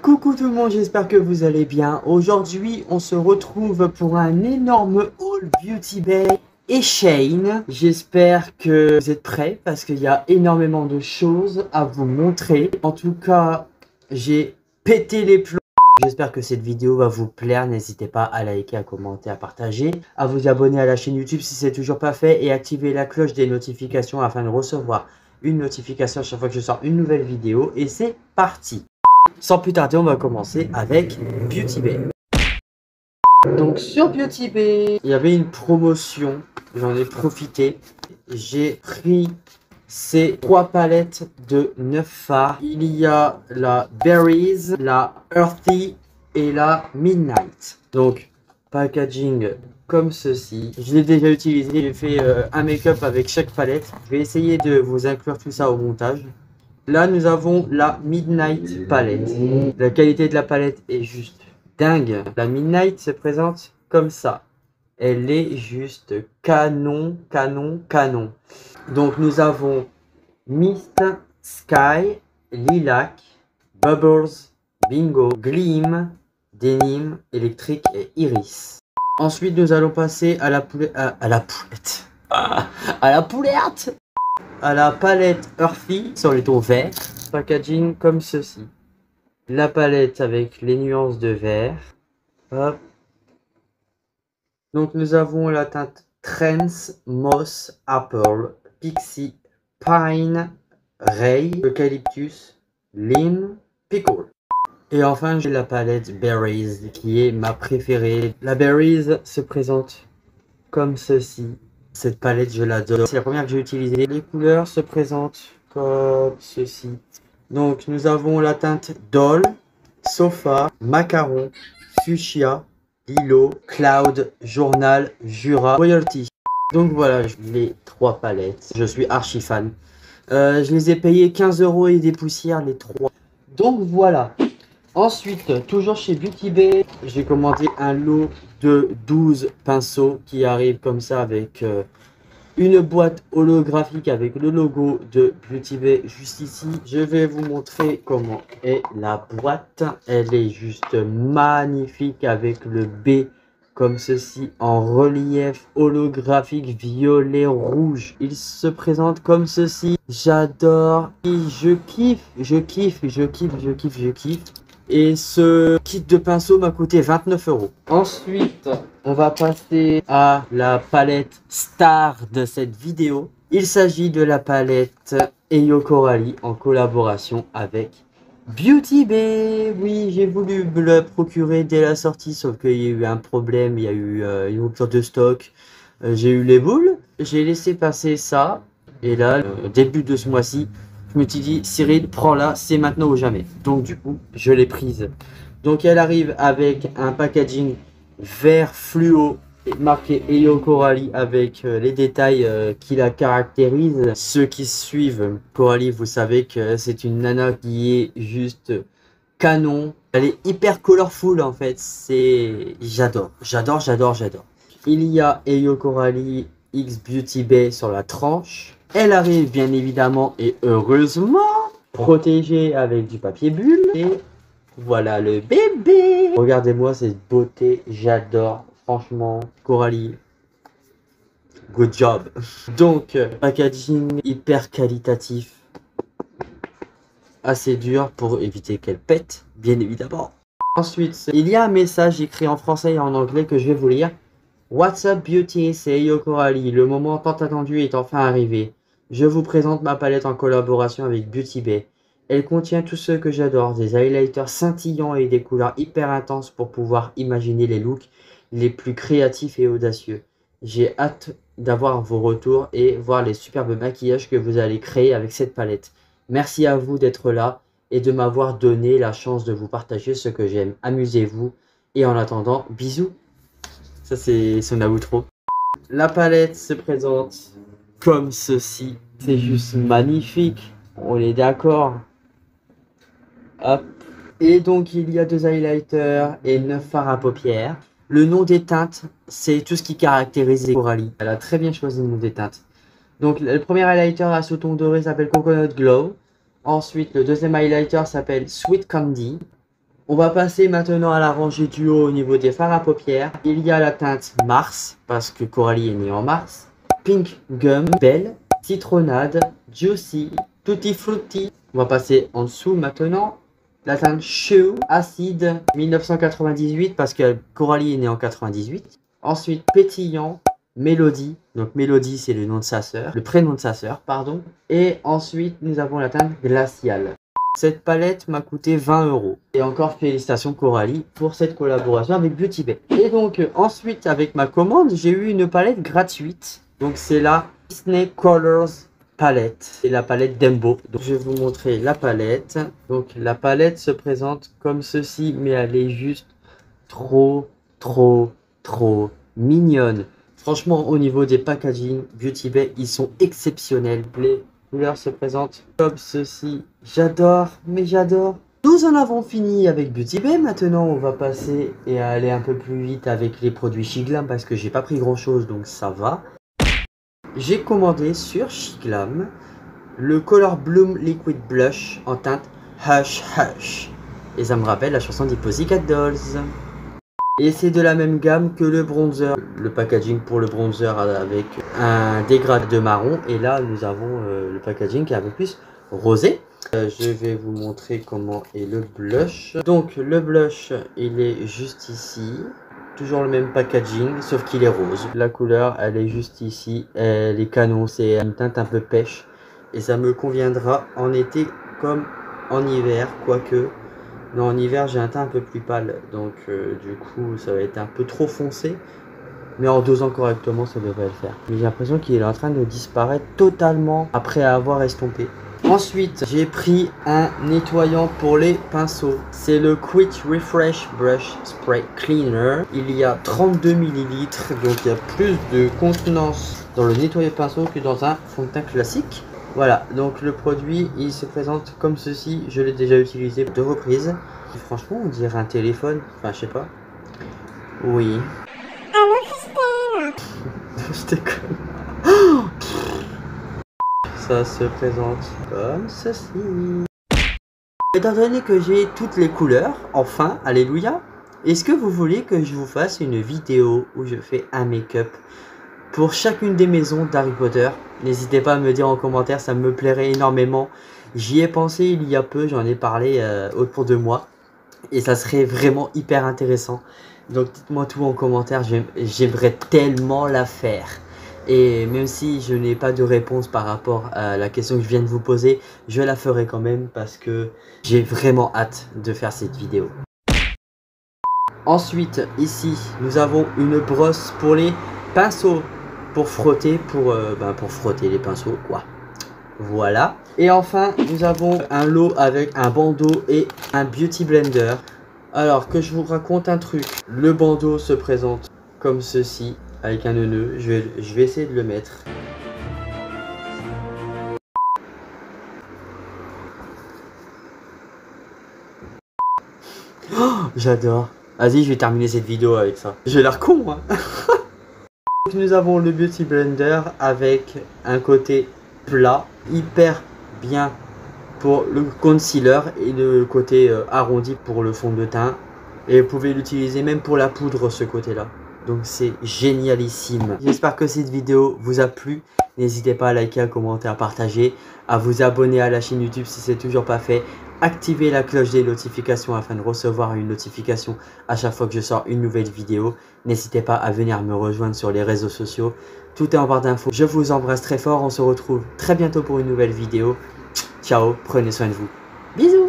Coucou tout le monde, j'espère que vous allez bien. Aujourd'hui, on se retrouve pour un énorme haul Beauty Bay et Shein. J'espère que vous êtes prêts parce qu'il y a énormément de choses à vous montrer. En tout cas, j'ai pété les plombs. J'espère que cette vidéo va vous plaire. N'hésitez pas à liker, à commenter, à partager, à vous abonner à la chaîne YouTube si ce n'est toujours pas fait et activer la cloche des notifications afin de recevoir une notification chaque fois que je sors une nouvelle vidéo. Et c'est parti! Sans plus tarder, on va commencer avec Beauty Bay. Donc sur Beauty Bay, il y avait une promotion, j'en ai profité. J'ai pris ces 3 palettes de 9 fards. Il y a la Berries, la Earthy et la Midnight. Donc packaging comme ceci. Je l'ai déjà utilisé, j'ai fait un make-up avec chaque palette. Je vais essayer de vous inclure tout ça au montage. Là, nous avons la Midnight palette. La qualité de la palette est juste dingue. La Midnight se présente comme ça. Elle est juste canon, canon, canon. Donc, nous avons Mist, Sky, Lilac, Bubbles, Bingo, Gleam, Denim, Électrique et Iris. Ensuite, nous allons passer à la poulette. À la poulette. À la palette Earthy sur les tons verts, packaging comme ceci. La palette avec les nuances de vert. Hop. Donc nous avons la teinte Trance, Moss, Apple, Pixie, Pine, Ray, Eucalyptus, Lime, Pickle. Et enfin j'ai la palette Berries qui est ma préférée. La Berries se présente comme ceci. Cette palette, je l'adore. C'est la première que j'ai utilisée. Les couleurs se présentent comme ceci. Donc, nous avons la teinte Doll, Sofa, Macaron, Fuchsia, Lilo, Cloud, Journal, Jura, Royalty. Donc voilà, les 3 palettes. Je suis archi fan. Je les ai payées 15 € et des poussières, les 3. Donc voilà. Ensuite, toujours chez Beauty Bay, j'ai commandé un lot de 12 pinceaux qui arrive comme ça avec une boîte holographique avec le logo de Beauty Bay juste ici. Je vais vous montrer comment est la boîte. Elle est juste magnifique avec le B comme ceci en relief holographique violet rouge. Il se présente comme ceci. J'adore. Je kiffe, je kiffe, je kiffe, je kiffe, je kiffe. Et ce kit de pinceau m'a coûté 29 €. Ensuite, on va passer à la palette star de cette vidéo. Il s'agit de la palette Eyo Coralie en collaboration avec Beauty Bay. Oui, j'ai voulu me la procurer dès la sortie, sauf qu'il y a eu un problème, il y a eu une rupture de stock. J'ai eu les boules, j'ai laissé passer ça. Et là, début de ce mois-ci, je me suis dit, Cyril, prends-la, c'est maintenant ou jamais. Donc du coup, je l'ai prise. Donc elle arrive avec un packaging vert fluo marqué Eyo Coralie avec les détails qui la caractérisent. Ceux qui suivent Coralie, vous savez que c'est une nana qui est juste canon. Elle est hyper colorful en fait. J'adore, j'adore, j'adore, j'adore. Il y a Eyo Coralie X Beauty Bay sur la tranche. Elle arrive bien évidemment et heureusement protégée avec du papier bulle. Et voilà le bébé. Regardez-moi cette beauté, j'adore. Franchement, Coralie, good job. Donc, packaging hyper qualitatif. Assez dur pour éviter qu'elle pète, bien évidemment. Ensuite, il y a un message écrit en français et en anglais que je vais vous lire. What's up beauty, c'est Eyo Coralie. Le moment tant attendu est enfin arrivé. Je vous présente ma palette en collaboration avec Beauty Bay. Elle contient tout ce que j'adore, des highlighters scintillants et des couleurs hyper intenses pour pouvoir imaginer les looks les plus créatifs et audacieux. J'ai hâte d'avoir vos retours et voir les superbes maquillages que vous allez créer avec cette palette. Merci à vous d'être là et de m'avoir donné la chance de vous partager ce que j'aime. Amusez-vous et en attendant, bisous. Ça c'est son outro. La palette se présente comme ceci. C'est juste magnifique. On est d'accord. Hop. Et donc il y a 2 highlighters et 9 fards à paupières. Le nom des teintes, c'est tout ce qui caractérise Coralie. Elle a très bien choisi le nom des teintes. Donc le premier highlighter à sous-ton doré s'appelle Coconut Glow. Ensuite le deuxième highlighter s'appelle Sweet Candy. On va passer maintenant à la rangée du haut au niveau des fards à paupières. Il y a la teinte Mars, parce que Coralie est née en mars. Pink Gum, Belle, Citronnade, Juicy, Tutti Frutti. On va passer en dessous maintenant. La teinte Shoe, Acide, 1998, parce que Coralie est née en 98. Ensuite, Pétillant, Mélodie. Donc Mélodie, c'est le nom de sa sœur, le prénom de sa sœur, pardon. Et ensuite, nous avons la teinte Glaciale. Cette palette m'a coûté 20 €. Et encore félicitations Coralie pour cette collaboration avec Beauty Bay. Et donc ensuite avec ma commande, j'ai eu une palette gratuite. Donc c'est la Disney Colors palette. C'est la palette Dembo. Donc je vais vous montrer la palette. Donc la palette se présente comme ceci, mais elle est juste trop mignonne. Franchement, au niveau des packaging, Beauty Bay, ils sont exceptionnels. Les couleurs se présentent comme ceci. J'adore, mais j'adore. Nous en avons fini avec Beauty Bay. Maintenant, on va passer et aller un peu plus vite avec les produits Shiglam parce que j'ai pas pris grand chose, donc ça va. J'ai commandé sur Shiglam le Color Bloom Liquid Blush en teinte Hush Hush. Et ça me rappelle la chanson des Pussycat Dolls. Et c'est de la même gamme que le bronzer. Le packaging pour le bronzer avec un dégradé de marron. Et là, nous avons le packaging qui est un peu plus rosé. Je vais vous montrer comment est le blush. Donc, le blush, il est juste ici. Toujours le même packaging, sauf qu'il est rose. La couleur, elle est juste ici. Elle est canon, c'est une teinte un peu pêche. Et ça me conviendra en été comme en hiver, quoique... Non, en hiver, j'ai un teint un peu plus pâle, donc du coup, ça va être un peu trop foncé. Mais en dosant correctement, ça devrait le faire. Mais j'ai l'impression qu'il est en train de disparaître totalement après avoir estompé. Ensuite, j'ai pris un nettoyant pour les pinceaux. C'est le Quick Refresh Brush Spray Cleaner. Il y a 32 ml, donc il y a plus de contenance dans le nettoyant pinceau que dans un fond de teint classique. Voilà, donc le produit, il se présente comme ceci. Je l'ai déjà utilisé 2 reprises. Et franchement, on dirait un téléphone. Enfin, je sais pas. Oui. Allô, Christelle. Je déconne. Ça se présente comme ceci. Étant donné que j'ai toutes les couleurs, enfin, alléluia, est-ce que vous voulez que je vous fasse une vidéo où je fais un make-up pour chacune des maisons d'Harry Potter? N'hésitez pas à me dire en commentaire, ça me plairait énormément. J'y ai pensé il y a peu, j'en ai parlé autour de moi. Et ça serait vraiment hyper intéressant. Donc dites-moi tout en commentaire, j'aimerais tellement la faire. Et même si je n'ai pas de réponse par rapport à la question que je viens de vous poser, je la ferai quand même parce que j'ai vraiment hâte de faire cette vidéo. Ensuite, ici, nous avons une brosse pour les pinceaux. Pour frotter, pour frotter les pinceaux, quoi. Voilà. Et enfin, nous avons un lot avec un bandeau et un beauty blender. Alors, que je vous raconte un truc. Le bandeau se présente comme ceci, avec un nœud. Je vais essayer de le mettre. Oh, j'adore. Vas-y, je vais terminer cette vidéo avec ça. J'ai l'air con, hein. Nous avons le Beauty Blender avec un côté plat, hyper bien pour le concealer et le côté arrondi pour le fond de teint. Et vous pouvez l'utiliser même pour la poudre, ce côté-là. Donc c'est génialissime. J'espère que cette vidéo vous a plu. N'hésitez pas à liker, à commenter, à partager, à vous abonner à la chaîne YouTube si ce n'est toujours pas fait. Activez la cloche des notifications afin de recevoir une notification à chaque fois que je sors une nouvelle vidéo. N'hésitez pas à venir me rejoindre sur les réseaux sociaux. Tout est en barre d'infos. Je vous embrasse très fort. On se retrouve très bientôt pour une nouvelle vidéo. Ciao, prenez soin de vous. Bisous.